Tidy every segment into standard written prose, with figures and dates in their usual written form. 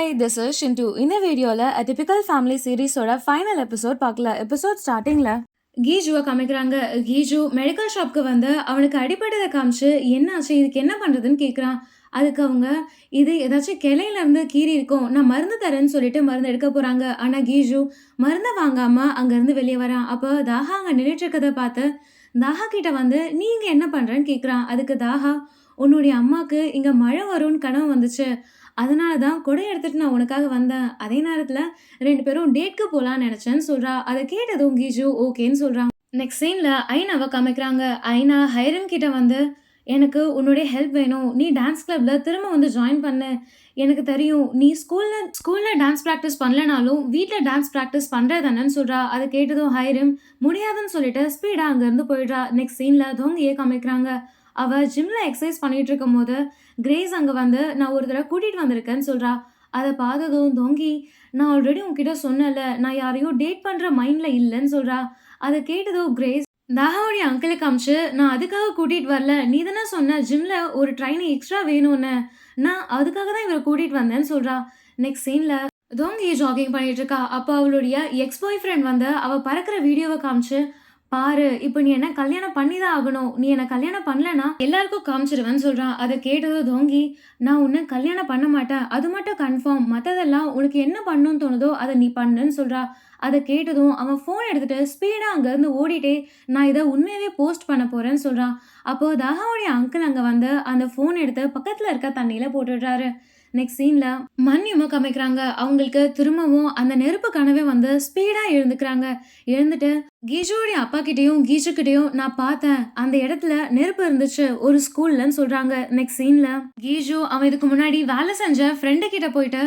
Hi, this is Shintu. இந்த வீடியோல A Typical Family சீரிஸோட ஃபைனல் எபிசோட் பார்க்கலாம். எபிசோட் ஸ்டார்டிங்ல கீஜுவை காமிக்கிறாங்க. கீஜு மெடிக்கல் ஷாப்க்கு வந்து அவனுக்கு அடிபட்டதை காமிச்சு என்னாச்சு, இதுக்கு என்ன பண்றதுன்னு கேட்குறான். அதுக்கு அவங்க இது ஏதாச்சும் கிளையில இருந்து கீறி இருக்கும், நான் மருந்து தரேன்னு சொல்லிட்டு மருந்து எடுக்க போறாங்க. ஆனா கீஜு மருந்தை வாங்காம அங்கிருந்து வெளியே வரான். அப்போ தாஹா அங்க நின்றுட்டு இருக்கதை பார்த்து தாஹா கிட்ட வந்து நீங்க என்ன பண்றேன்னு கேட்குறான். அதுக்கு தாஹா, உன்னுடைய அம்மாக்கு இங்க மழை வரும்னு கனவு வந்துச்சு, அதனால தான் கொடை எடுத்துட்டு நான் உனக்காக வந்தேன். அதே நேரத்துல 2 பேரும் டேட்க்கு போலான்னு நெனச்சேன்னு சொல்றா. அத கேட்டதும் கீஜு ஓகேன்னு சொல்றான். நெக்ஸ்ட் சீன்ல ஐனாவ காமிக்கிறாங்க. ஐனா ஹைரம் கிட்ட வந்து, "எனக்கு உன்னுடைய ஹெல்ப் வேணும். நீ டான்ஸ் கிளப்ல திரும்ப வந்து ஜாயின் பண்ணு. எனக்கு தெரியும் நீ ஸ்கூல்ல டான்ஸ் பிராக்டிஸ் பண்ணலனாலும் வீட்ல டான்ஸ் பிராக்டிஸ் பண்ற தானேன்னு" சொல்றா. அத கேட்டதும் ஹைரம் முடியாதுன்னு சொல்லிட்டு ஸ்பீடா அங்கிருந்து போயிடுறா. நெக்ஸ்ட் சீன்ல தொங்கியை காமிக்கிறாங்க. அவ ஜிம்ல எக்ஸர்சைஸ் பண்ணிட்டு இருக்கும்போது கிரேஸ் அங்க வந்து நான் ஒரு தடவை கூட்டிட்டு வந்திருக்கேன்னு சொல்றா. அத பார்த்ததும் தொங்கி, நான் ஆல்ரெடி உன்கிட்ட சொன்னேன்ல, நான் யாரையும் டேட் பண்ற மைண்ட்ல இல்லன்னு சொல்றா. அத கேட்டதும் கிரேஸ் தாஹாவுடைய அங்கிளை காமிச்சு, நான் அதுக்காக கூட்டிட்டு வரல, நீ தானே சொன்ன ஜிம்ல ஒரு ட்ரைனர் எக்ஸ்ட்ரா வேணும்னு, நான் அதுக்காக தான் இவரை கூட்டிட்டு வந்தேன்னு சொல்றா. நெக்ஸ்ட் சீன்ல தொங்கி ஜாகிங் பண்ணிட்டு இருக்கா. அப்ப அவளுடைய எக்ஸ் பாய் ஃப்ரெண்ட் வந்து அவ பறக்கிற வீடியோவை காமிச்சு, பாரு இப்ப நீ என்ன கல்யாணம் பண்ணி தான் ஆகணும், நீ என்ன கல்யாணம் பண்ணலனா எல்லாருக்கும் காமிச்சிருவேன்னு சொல்றான். அதை கேட்டதும் தொங்கி, நான் உன்னை கல்யாணம் பண்ண மாட்டேன், அது மட்டும் கன்ஃபார்ம், மற்றதெல்லாம் உனக்கு என்ன பண்ணணும்னு தோணுதோ அதை நீ பண்ணுன்னு சொல்றா. அதை கேட்டதும் அவன் ஃபோன் எடுத்துட்டு ஸ்பீடா அங்கேருந்து ஓடிட்டே, நான் இதை உண்மையாவே போஸ்ட் பண்ண போறேன்னு சொல்றான். அப்போ தாஹாவுடைய அங்கிள் அங்க வந்து அந்த ஃபோன் எடுத்து பக்கத்துல இருக்க தண்ணியில போட்டுடுறாரு. நெக்ஸ்ட் சீன்ல மன்னியமா காமிக்கிறாங்க. அவங்களுக்கு திரும்பவும் அந்த நெருப்பு கனவே வந்து ஸ்பீடா எழுந்துக்கிறாங்க. எழுந்துட்டு கீஜுவோடைய அப்பா கிட்டயும் கீஜு கிட்டயும், நான் பார்த்தேன் அந்த இடத்துல நெருப்பு இருந்துச்சு ஒரு ஸ்கூல்லன்னு சொல்றாங்க. நெக்ஸ்ட் சீன்ல கீஜு அவன் இதுக்கு முன்னாடி வேலை செஞ்ச ஃப்ரெண்டு கிட்ட போயிட்டு,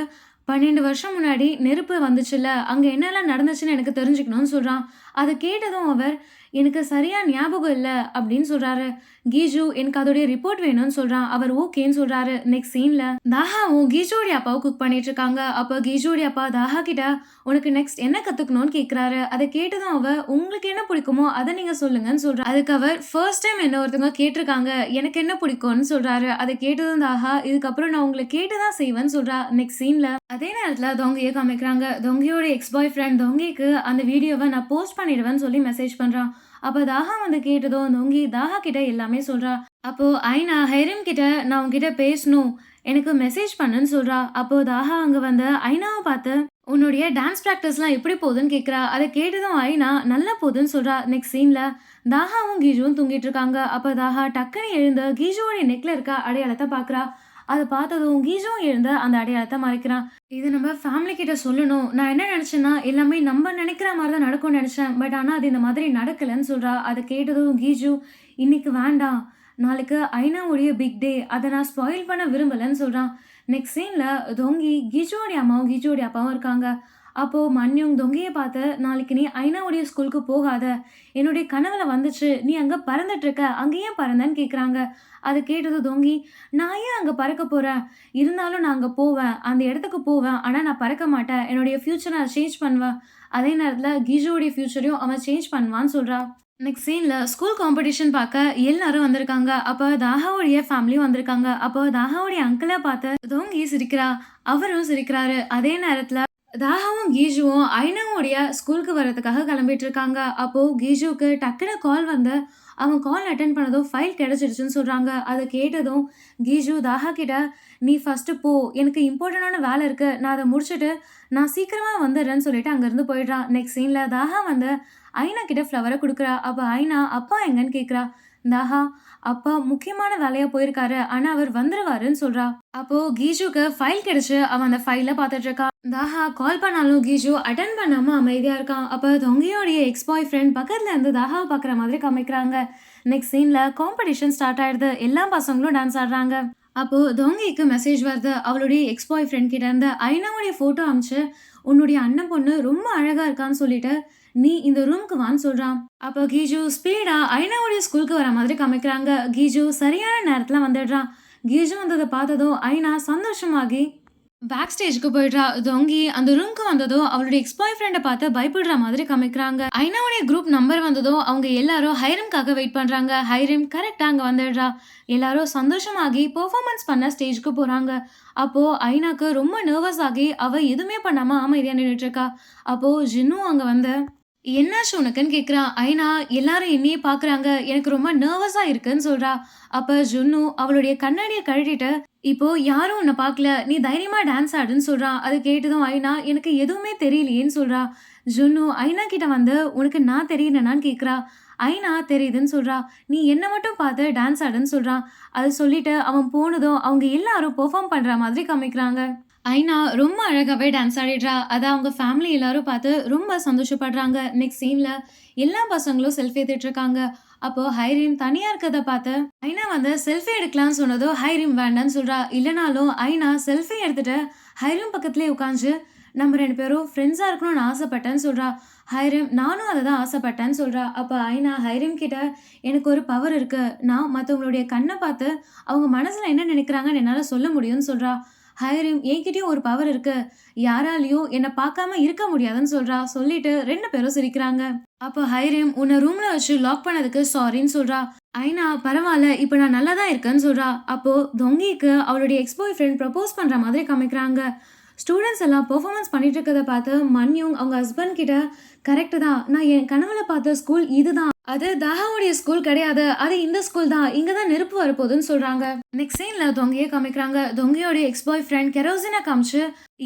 12 வருஷம் முன்னாடி நெருப்பு வந்துச்சுல்ல, அங்க என்னெல்லாம் நடந்துச்சுன்னு எனக்கு தெரிஞ்சுக்கணும்னு சொல்றான். அதை கேட்டதும் அவர், எனக்கு சரியா ஞாபகம் இல்லை அப்படின்னு சொல்றாரு. கீஜு எனக்கு அதோடைய ரிப்போர்ட் வேணும்னு சொல்றான். அவர் ஓகேன்னு சொல்றாரு. நெக்ஸ்ட் சீன்ல தாஹாவும் கீஜுவோடைய அப்பாவும் குக் பண்ணிட்டு இருக்காங்க. அப்ப கீஜுவோடைய அப்பா தாஹா கிட்ட, உனக்கு நெக்ஸ்ட் என்ன கத்துக்கணும்னு கேட்கிறாரு. அதை கேட்டதும் அவ, உங்களுக்கு என்ன பிடிக்குமோ அதை நீங்க சொல்லுங்கன்னு சொல்றா. அதுக்கு அவர், ஃபர்ஸ்ட் டைம் என்ன ஒருத்தவங்க கேட்டிருக்காங்க, எனக்கு என்ன பிடிக்கும்னு சொல்றாரு. அதை கேட்டதும் தாஹா, இதுக்கப்புறம் நான் உங்களை கேட்டுதான் செய்வேன்னு சொல்றா. நெக்ஸ்ட் சீன்ல அதே நேரத்துல தொங்கையை காமிக்கிறாங்க. தொங்கையோட எக்ஸ் பாய் ஃப்ரெண்ட் தொங்கைக்கு அந்த வீடியோவை நான் போஸ்ட் பண்ணிடுவேன்னு சொல்லி மெசேஜ் பண்றான். அப்ப தாஹா வந்து கேட்டதும் தொங்கி தாஹா கிட்ட எல்லாமே சொல்றா. அப்போ ஐனா ஹைரம் கிட்ட, நான் உன்கிட்ட பேசணும், எனக்கு மெசேஜ் பண்ணுன்னு சொல்றா. அப்போ தாஹா அங்க வந்து ஐனாவை பார்த்து, உன்னுடைய டான்ஸ் பிராக்டிஸ்லாம் எப்படி போகுதுன்னு கேட்குறா. அதை கேட்டதும் ஐனா நல்லா போகுதுன்னு சொல்றா. நெக்ஸ்ட் சீன்ல தாஹாவும் கீஜுவும் தூங்கிட்டு இருக்காங்க. அப்ப தாஹா டக்குன்னு எழுந்து கீஜுவோடைய நெக்ல இருக்க அடையாளத்தை பார்க்குறா. அதை பார்த்ததும் கீஜுவும் எழுந்து அந்த அடையாளத்தை மறைக்கிறான். இது நம்ம ஃபேமிலி கிட்ட சொல்லணும், நான் என்ன நினச்சேன்னா எல்லாமே நம்ம நினைக்கிற மாதிரி தான் நடக்கும்னு நினச்சேன், பட் ஆனால் அது இந்த மாதிரி நடக்கலைன்னு சொல்கிறா. அதை கேட்டதும் கீஜு, இன்னைக்கு வேண்டாம், நாளைக்கு ஐனாவுடைய பிக் டே, அதை நான் ஸ்பாயில் பண்ண விரும்பலைன்னு சொல்கிறான். நெக்ஸ்ட் சீனில் தொங்கி கீஜுவோடைய அம்மாவும் கீஜுவோடைய அப்பாவும் இருக்காங்க. அப்போது மன்யும் தொங்கியை பார்த்து, நாளைக்கு நீ ஐனாவுடைய ஸ்கூலுக்கு போகாத, என்னுடைய கனவுல வந்துச்சு, நீ அங்கே பறந்துட்டுருக்க, அங்கே ஏன் பறந்தன்னு கேட்குறாங்க. அதை கேட்டது தொங்கி, நான் ஏன் அங்கே பறக்க போகிறேன், இருந்தாலும் நான் அங்கே போவேன், அந்த இடத்துக்கு போவேன், ஆனால் நான் பறக்க மாட்டேன், என்னுடைய ஃப்யூச்சரை நான் சேஞ்ச் பண்ணுவேன். அதே நேரத்தில் கீஜுவோடைய ஃப்யூச்சரையும் அவன் சேஞ்ச் பண்ணுவான்னு சொல்கிறா. நெக்ஸ்ட் சீனில் ஸ்கூல் காம்படிஷன் பார்க்க எல்லாரும் வந்திருக்காங்க. அப்போ தாஹாவுடைய ஃபேமிலியும் வந்திருக்காங்க. அப்போ தாஹாவுடைய அங்கிளை பார்த்து தொங்கி சிரிக்கிறா, அவரும் சிரிக்கிறாரு. அதே நேரத்தில் தாஹாவும் கீஜுவும் ஐனாவுடைய ஸ்கூலுக்கு வர்றதுக்காக கிளம்பிட்டு இருக்காங்க. அப்போ கீஜுவுக்கு டக்குனு கால் வந்து, அவன் கால் அட்டன் பண்ணதும் ஃபைல் கிடைச்சிடுச்சுன்னு சொல்றாங்க. அதை கேட்டதும் கீஜு தாஹா கிட்ட, நீ ஃபர்ஸ்ட் போ, எனக்கு இம்பார்ட்டண்டான வேலை இருக்கு, நான் அதை முடிச்சுட்டு நான் சீக்கிரமா வந்துடுறேன்னு சொல்லிட்டு அங்கேருந்து போயிடுறான். நெக்ஸ்ட் சீன்ல தாஹா வந்து ஐனா கிட்ட ஃப்ளவரை கொடுக்குறா. அப்போ ஐனா, அப்பா எங்கன்னு கேட்குறா. தாஹா, அப்பா முக்கியமான வேலையா போயிருக்காரு, ஆனா அவர் வந்துருவாருன்னு சொல்றா. அப்போ கீஜுக்கு ஃபைல் கிடைச்சு அவன் அந்த ஃபைல பார்த்துட்டு இருக்கா. தாஹா கால் பண்ணாலும் கீஜு அட்டன் பண்ணாம அமைதியா இருக்கான். அப்ப தொங்கியோடைய எக்ஸ் பாய் ஃப்ரெண்ட் பக்கத்துல இருந்து தாஹாவை பார்க்குற மாதிரி காமிக்கிறாங்க. நெக்ஸ்ட் சீன்ல காம்படிஷன் ஸ்டார்ட் ஆயிடுது. எல்லா பசங்களும் டான்ஸ் ஆடுறாங்க. அப்போ தொங்கிக்கு மெசேஜ் வருது அவளுடைய எக்ஸ் பாய் ஃப்ரெண்ட் கிட்ட இருந்து. ஐனாவுடைய போட்டோ அமிச்சு, உன்னுடைய அண்ணன் பொண்ணு ரொம்ப அழகா இருக்கான்னு சொல்லிட்டு நீ இந்த ரூமுக்கு வான்னு சொல்றான். அப்போ கீஜு ஸ்பீடா ஐனாவுடைய ஸ்கூலுக்கு வர மாதிரி காமிக்கிறாங்க. கீஜு சரியான நேரத்துல வந்துடுறான். கீஜு வந்ததை பார்த்ததும் ஐனா சந்தோஷமாகி, பேக் ஸ்டேஜ்க்கு போயிடுறா. தொங்கி அந்த ரூம்க்கு வந்ததும் அவளுடைய எக்ஸ் பாய் ஃப்ரெண்ட பார்த்து பயப்படுற மாதிரி காமிக்கிறாங்க. ஐனாவுடைய குரூப் நம்பர் வந்ததும் அவங்க எல்லாரும் ஹைரம்காக வெயிட் பண்றாங்க. ஹைரம் கரெக்ட்டா அங்க வந்துடுறா. எல்லாரும் சந்தோஷமாகி பெர்ஃபார்மன்ஸ் பண்ண ஸ்டேஜ்க்கு போறாங்க. அப்போ ஐனாக்கு ரொம்ப நர்வஸ் ஆகி அவ எதுவுமே பண்ணாம அமைதியா நின்னுட்டு இருக்கா. அப்போ ஜின்னு அங்க வந்து என்னாச்சு உனக்குன்னு கேட்குறா. ஐனா எல்லாரும் என்னையே பார்க்குறாங்க. எனக்கு ரொம்ப நர்வஸா இருக்குன்னு சொல்றா. அப்ப ஜுன்னு அவளுடைய கண்ணாடிய கழட்டிட்டு, இப்போ யாரும் உன்ன பார்க்கல. நீ தைரியமா டான்ஸ் ஆடுன்னு சொல்றா. அத கேட்டதும் ஐனா எனக்கு எதுவுமே தெரியலையேன்னு சொல்றா. ஜுன்னு ஐனா கிட்ட வந்து உனக்கு நான் தெரியலனான்னு கேட்குறா. ஐனா தெரியுதுன்னு சொல்றா. நீ என்ன மட்டும் பார்த்து டான்ஸ் ஆடுன்னு சொல்றா. அத சொல்லிட்டு அவன் போனதும் அவங்க எல்லாரும் பெர்ஃபார்ம் பண்ற மாதிரி காமிக்கிறாங்க. ஐனா ரொம்ப அழகாவே டான்ஸ் ஆடிடுறா. அத அவங்க ஃபேமிலி எல்லாரும் பார்த்து ரொம்ப சந்தோஷப்படுறாங்க. நெக்ஸ்ட் சீன்ல எல்லா பசங்களும் செல்ஃபி எடுத்துட்டு இருக்காங்க. அப்போ ஹைரீம் தனியா இருக்கத பார்த்து ஐனா வந்து செல்ஃபி எடுக்கலாம்னு சொன்னதும் ஹைரீம் வேண்டான்னு சொல்றா. இல்லனாலும் ஐனா செல்ஃபி எடுத்துட்டு ஹைரீம் பக்கத்திலேயே உட்கார்ந்து நம்ம 2 பேரும் ஃப்ரெண்ட்ஸா இருக்கணும்னு ஆசைப்பட்டேன்னு சொல்றா. ஹைரீம் நானும் அத தான் ஆசைப்பட்டேன்னு சொல்றா. அப்ப ஐனா ஹைரீம் கிட்ட எனக்கு ஒரு பவர் இருக்கு. நான் மத்தவங்களுடைய கண்ண பார்த்து அவங்க மனசுல என்ன நினைக்கிறாங்கன்னு என்னால சொல்ல முடியும்னு சொல்றா. ஹைரீம் என்கிட்டயும் ஒரு பவர் இருக்கு. யாராலயும் என்ன பார்க்காம இருக்க முடியாதுன்னு சொல்றா. சொல்லிட்டு 2 பேரும் சிரிக்கிறாங்க. அப்போ ஹைரீம் உன்ன ரூம்ல வச்சு லாக் பண்ணதுக்கு சாரின்னு சொல்றா. ஐனா பரவால்ல இப்ப நான் நல்லா தான் இருக்கேன்னு சொல்றா. அப்போ தொங்கிக்கு அவளுடைய எக்ஸ் பாய் ஃப்ரெண்ட் ப்ரப்போஸ் பண்ற மாதிரி காமிக்கிறாங்க. ஸ்டூடண்ட்ஸ் எல்லாம் பெர்ஃபார்மன்ஸ் பண்ணிட்டு இருக்கத பார்த்து மன்யூங் அவங்க ஹஸ்பண்ட் கிட்ட கரெக்ட் தான். நான் என் கனவுல பார்த்த ஸ்கூல் இதுதான். அது தாஹாவுடைய ஸ்கூல் கிடையாது. அது இந்த ஸ்கூல் தான். இங்க தான் நெருப்பு வரப்போகுதுன்னு சொல்றாங்க. நெக்ஸ்ட் சீன்ல தொங்கியை காமிக்கிறாங்க. தொங்கியோட எக்ஸ் பாய் ஃப்ரெண்ட் கெரோசினை காமிச்சு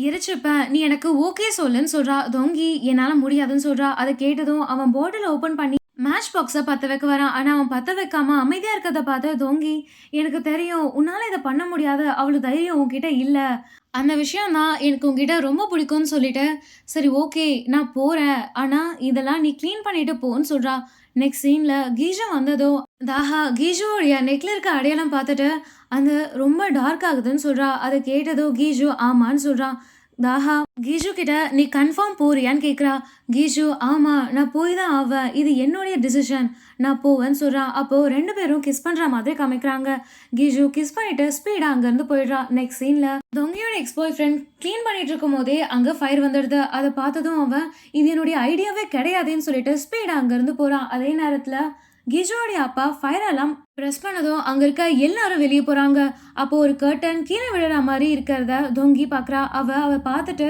எரிச்சுப்பேன். நீ எனக்கு ஓகே சொல்லுன்னு சொல்றா. தொங்கி என்னால முடியாதுன்னு சொல்றா. அதை கேட்டதும் அவன் பாட்டில் ஓபன் பண்ணி மேட்ச் பாக்ஸை பத்த வைக்க வரான். ஆனா அவன் பத்த வைக்காம அமைதியா இருக்கத பார்த்து தொங்கி எனக்கு தெரியும் உன்னால இதை பண்ண முடியாது. அவ்வளவு தைரியம் உன்கிட்ட இல்ல. அந்த விஷயம் தான் எனக்கு உன்கிட்ட ரொம்ப பிடிக்கும்னு சொல்லிட்டு சரி ஓகே நான் போறேன். ஆனா இதெல்லாம் நீ க்ளீன் பண்ணிட்டு போன்னு சொல்றா. நெக்ஸ்ட் சீன்ல கீஜு வந்ததும் தாஹா கீஜுவோடைய நெக்ல இருக்க அடையாளம் பார்த்துட்டு அந்த ரொம்ப டார்க் ஆகுதுன்னு சொல்றா. அதை கேட்டதும் கீஜு ஆமான்னு சொல்றான். தாஹா கீஜு கிட்ட நீ கன்ஃபார்ம் போறியான்னு கேக்குறா. கீஜு ஆமா நான் போய் தான் ஆவேன். இது என்னுடைய டிசிஷன். நான் போவேன்னு சொல்றான். அப்போ 2 பேரும் கிஸ் பண்ற மாதிரி காமிக்கிறாங்க. கீஜு கிஸ் பண்ணிட்டு ஸ்பீடா அங்க இருந்து போயிடுறா. நெக்ஸ்ட் சீன்ல தொங்கியோட எக்ஸ் பாய் ஃப்ரெண்ட் க்ளீன் பண்ணிட்டு இருக்கும் போதே அங்க ஃபயர் வந்துடுது. அதை பார்த்ததும் அவன் இது என்னுடைய ஐடியாவே கிடையாதுன்னு சொல்லிட்டு ஸ்பீடா அங்க இருந்து போறான். அதே நேரத்துல கீஜுவோடைய அப்பா ஃபயர் அலாம் பிரஸ் பண்ணதும் அங்க இருக்க எல்லாரும் வெளியே போறாங்க. அப்போ ஒரு கர்டன் கீழே விழுற மாதிரி இருக்கிறத தொங்கி பாக்குறா. அவ பார்த்துட்டு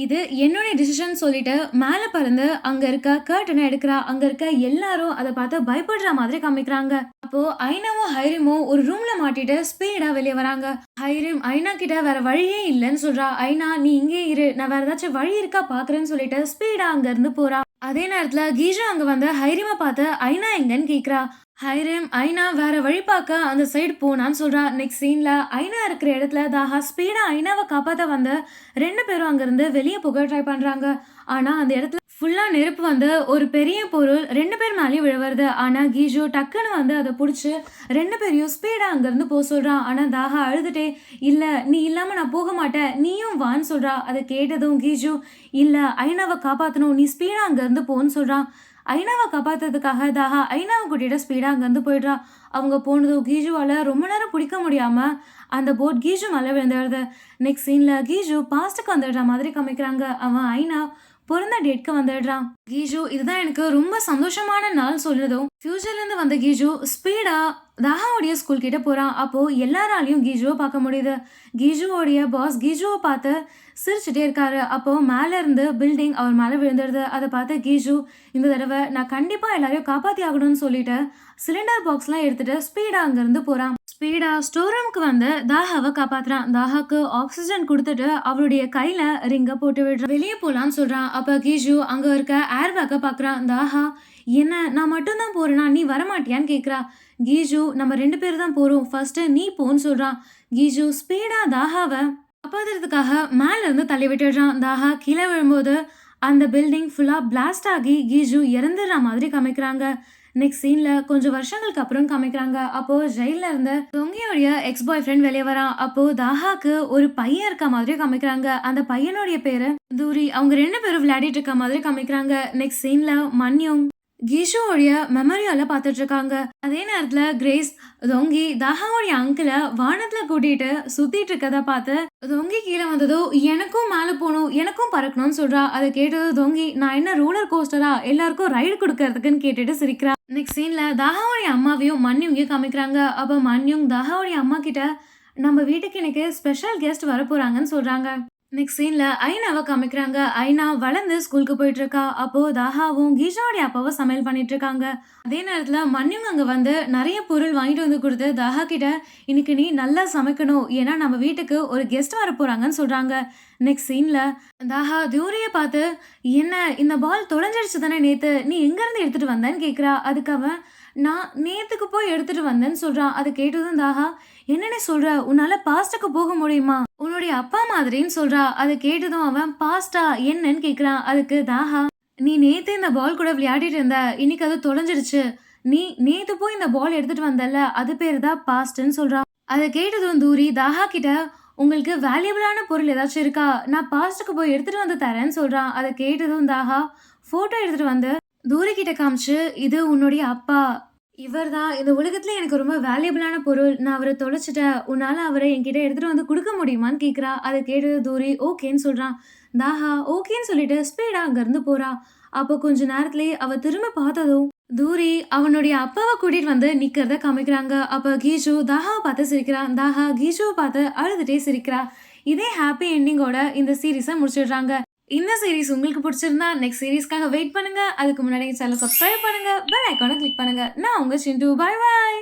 இது என்னுடைய டிசிஷன் சொல்லிட்டு மேல பறந்து அங்க இருக்க கர்டனை எடுக்கிறா. அங்க இருக்க எல்லாரும் அதை பார்த்து பயப்படுற மாதிரி காமிக்கிறாங்க. அப்போ ஐனாவும் ஹைரிமும் ஒரு ரூம்ல மாட்டிட்டு ஸ்பீடா வெளியே வராங்க. ஹைரிம் ஐனா கிட்ட வேற வழியே இல்லைன்னு சொல்றா. ஐனா நீ இங்கே இரு, நான் வேற ஏதாச்சும் வழி இருக்கா பாக்குறேன்னு சொல்லிட்டு ஸ்பீடா அங்க இருந்து போறா. அதே நேரத்துல கீஜா அங்க வந்து ஹைரிமா பார்த்து ஐனா எங்கன்னு கேக்குறா. ஹைரிம் ஐனா வேற வழி பார்க்க அந்த சைடு போனான்னு சொல்றா. நெக்ஸ்ட் சீன்ல ஐனா இருக்கிற இடத்துல தாஹா ஸ்பீடா ஐனாவை காப்பாத்த வந்து 2 பேரும் அங்கிருந்து வெளியே போக ட்ரை பண்றாங்க. ஆனா அந்த இடத்துல ஃபுல்லா நெருப்பு வந்து ஒரு பெரிய பொருள் 2 பேர் மேலேயும் விழுவுறது. ஆனா கீஜு டக்குன்னு வந்து அதை பிடிச்சி 2 பேரையும் ஸ்பீடா அங்கிருந்து போக சொல்றான். ஆனா தாஹா அழுதுட்டே இல்ல நீ இல்லாம நான் போக மாட்டேன், நீயும் வான்னு சொல்றா. அதை கேட்டதும் கீஜு இல்ல ஐனாவை காப்பாத்தணும், நீ ஸ்பீடா அங்கிருந்து போன்னு சொல்றான். ஐனாவை காப்பாத்துறதுக்காக தாஹா ஐனாவை கூட்டிட்டு ஸ்பீடா அங்கிருந்து போயிடுறா. அவங்க போனதும் கீஜுவால ரொம்ப நேரம் பிடிக்க முடியாம அந்த போட் கீஜு மேலே விழுந்துடுது. நெக்ஸ்ட் சீன்ல கீஜு பாஸ்டுக்கு வந்துடுற மாதிரி காமிக்கிறாங்க. அவன் ஐனா பிறந்த டேட்க்கு வந்துடுறான். கீஜு இதுதான் எனக்கு ரொம்ப சந்தோஷமான நாள் சொல்லுதும் ஃபியூச்சர்ல இருந்து வந்த கீஜு ஸ்பீடா தாஹாவுடைய ஸ்கூல் கிட்ட போறான். அப்போ எல்லாராலையும் கீஜுவை பார்க்க முடியுது. கீஜுவோடைய பாஸ் கீஜுவை பார்த்து சிரிச்சுட்டே இருக்காரு. அப்போ மேல இருந்து பில்டிங் அவர் மேல விழுந்துடுது. அதை பார்த்து கீஜு இந்த தடவை நான் கண்டிப்பா எல்லாரையும் காப்பாத்தி ஆகணும்னு சொல்லிட்டு சிலிண்டர் பாக்ஸ்லாம் எடுத்துட்டு ஸ்பீடா அங்க இருந்து போறான். ஸ்பீடா ஸ்டோர் ரூமுக்கு வந்து தாஹாவை காப்பாத்துறான். தாஹாக்கு ஆக்சிஜன் கொடுத்துட்டு அவளுடைய கையில ரிங்க போட்டு விடுறான். வெளியே போலான்னு சொல்றான். அப்ப கீஜு அங்க இருக்க ஏர் பேக்கை பாக்குறான். தாஹா என்ன நான் மட்டும் தான் போறேனா, நீ வரமாட்டியான்னு கேக்குறா. கீஜு நம்ம 2 பேர் தான் போறோம், ஃபர்ஸ்ட் நீ போன்னு சொல்றான். கீஜு ஸ்பீடா தாஹாவை காப்பாத்துறதுக்காக மேல இருந்து தள்ளி விட்டுடுறான். தாஹா கீழே விழும்போது அந்த பில்டிங் ஃபுல்லா பிளாஸ்ட் ஆகி கீஜு இறந்துடுற மாதிரி காமிக்கிறாங்க. நெக்ஸ்ட் சீன்ல கொஞ்சம் வருஷங்களுக்கு அப்புறம் காமிக்கிறாங்க. அப்போ ஜெயில இருந்து தொங்கியோடைய எக்ஸ் பாய் ஃப்ரெண்ட் வெளியே வரான். அப்போ தாஹாக்கு ஒரு பையன் இருக்க மாதிரி காமிக்கிறாங்க. அந்த பையனுடைய பேரு தூரி. அவங்க 2 பேரும் விளையாடிட்டு இருக்க மாதிரி காமிக்கிறாங்க. நெக்ஸ்ட் சீன்ல மன்யும் கீஷுவோடைய மெமரியால பார்த்துட்டு இருக்காங்க. அதே நேரத்துல கிரேஸ் தொங்கி தஹாவோடைய அங்கிள வானத்துல கூட்டிட்டு சுத்திட்டு இருக்கத பார்த்து தொங்கி கீழே வந்ததோ எனக்கும் மேல போகணும் எனக்கும் பறக்கணும்னு சொல்றா. அதை கேட்டது தொங்கி நான் என்ன ரோலர் கோஸ்டரா எல்லாருக்கும் ரைடு கொடுக்கறதுக்குன்னு கேட்டுட்டு சிரிக்கிறா. நெக்ஸ்ட் சீன்ல தஹாவுடைய அம்மாவையும் மன்யுங்கையும் காமிக்கிறாங்க. அப்ப மன்யுங் தஹாவுடைய அம்மா கிட்ட நம்ம வீட்டுக்கு இன்னைக்கு ஸ்பெஷல் கெஸ்ட் வரப்போறாங்கன்னு சொல்றாங்க. நெக்ஸ்ட் சீன்ல ஐனாவை காமிக்கிறாங்க. ஐனா வளர்ந்து ஸ்கூலுக்கு போயிட்டு இருக்கா. அப்போ தாஹாவும் கீஷாவுடைய அப்பாவும் சமையல் பண்ணிட்டு இருக்காங்க. அதே நேரத்துல மன்யுங் அங்க வந்து நிறைய பொருள் வாங்கிட்டு வந்து கொடுத்து தாஹா கிட்ட இன்னைக்கு நீ நல்லா சமைக்கணும் ஏன்னா நம்ம வீட்டுக்கு ஒரு கெஸ்ட் வர போறாங்கன்னு சொல்றாங்க. நெக்ஸ்ட் சீன்ல தாஹா தியூரிய பார்த்து என்ன இந்த பால் தொலைஞ்சிடுச்சு தானே நேத்து நீ எங்க இருந்து எடுத்துட்டு வந்தேன்னு கேக்குறா. அதுக்கு அவன் நான் நேத்துக்கு போய் எடுத்துட்டு வந்தேன்னு சொல்றான். அதை கேட்டதும் தாஹா என்னன்னு சொல்ற உன்னால பாஸ்டுக்கு போக முடியுமா உன்னுடைய அப்பா மாதிரின்னு சொல்றா. அதை கேட்டதும் அவன் பாஸ்டா என்னன்னு கேக்குறான். அதுக்கு தாஹா நீ நேத்து இந்த பால் கூட விளையாடிட்டு இருந்த இன்னைக்கு அது தொலைஞ்சிருச்சு நீ நேத்து போய் இந்த பால் எடுத்துட்டு வந்தல அது பேரு தான் பாஸ்ட்ன்னு சொல்றான். அதை கேட்டதும் தூரி தாஹா கிட்ட உங்களுக்கு வேல்யூபிளான பொருள் ஏதாச்சும் இருக்கா நான் பாஸ்டுக்கு போய் எடுத்துட்டு வந்து தரேன்னு சொல்றான். அதை கேட்டதும் தாஹா போட்டோ எடுத்துட்டு வந்து தூரி கிட்ட காமிச்சு இது உன்னுடைய அப்பா இவர்தான் இந்த உலகத்துல எனக்கு ரொம்ப வேல்யூபிளான பொருள் நான் அவரை தொலைச்சிட்டேன் உன்னால அவரை என்கிட்ட எடுத்துட்டு வந்து கொடுக்க முடியுமான்னு கேக்குறா. அதை கேட்டது தூரி ஓகேன்னு சொல்றான். தாஹா ஓகேன்னு சொல்லிட்டு ஸ்பீடா அங்க இருந்து போறா. அப்போ கொஞ்ச நேரத்திலேயே அவ திரும்ப பார்த்ததும் தூரி அவனுடைய அப்பாவை கூட்டிட்டு வந்து நிக்கிறத காமிக்கிறாங்க. அப்ப கீஜு தாஹாவை பார்த்து சிரிக்கிறான். தாஹா கீஜுவை பார்த்து அழுதுட்டே சிரிக்கிறா. இதே ஹாப்பி எண்டிங்கோட இந்த சீரீஸை முடிச்சிடுறாங்க. இந்த சீரிஸ் உங்களுக்கு பிடிச்சிருந்தா நெக்ஸ்ட் சீரிஸ்க்காக வெயிட் பண்ணுங்க. அதுக்கு முன்னாடி சேனல் சப்ஸ்கிரைப் பண்ணுங்க, பெல் ஐகானை கிளிக் பண்ணுங்க. நான் உங்க சிண்டு. By by.